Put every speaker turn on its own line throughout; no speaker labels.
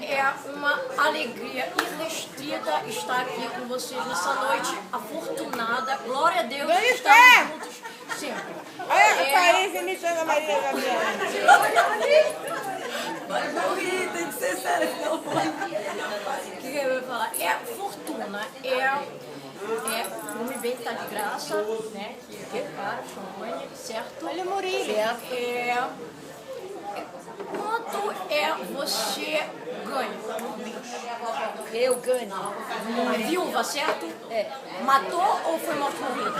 É uma alegria irrestrita estar aqui com vocês nessa noite afortunada. Glória a Deus que estamos juntos sempre.
Olha a Thaís imitando a Maria Gabriela.
Vai morrer, tem que ser sério. O que eu ia falar? É fortuna, o nome bem tá de graça, né? Que é caro, champanhe, certo?
Olha o Murilo.
Certo. Quanto você ganha no bicho?
Eu ganho.
Viúva, certo?
É.
Matou ou foi morto morrido?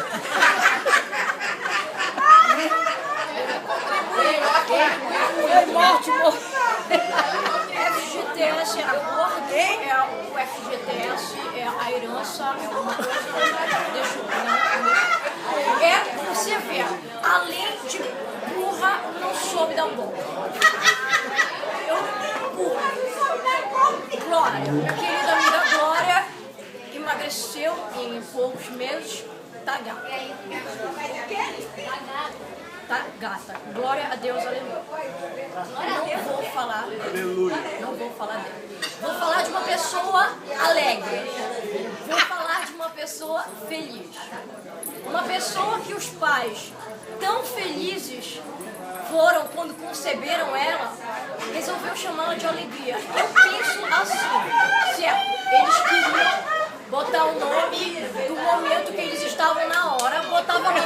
Foi morte,
FGTS é a gorda, o FGTS é a herança, é uma coisa, deixa eu é você ver, além de burra, não soube dar um bom. Glória, minha querida amiga Glória, emagreceu em poucos meses, tá gata. Tá gata. Glória a Deus, aleluia. Não vou falar dele. Não vou falar dele. Vou falar de uma pessoa alegre. Vou falar de uma pessoa feliz. Uma pessoa que os pais, tão felizes foram quando conceberam ela, resolveu chamá-la de alegria. Eu penso assim, certo? Eles queriam botar o nome do momento que eles estavam na hora, botava o nome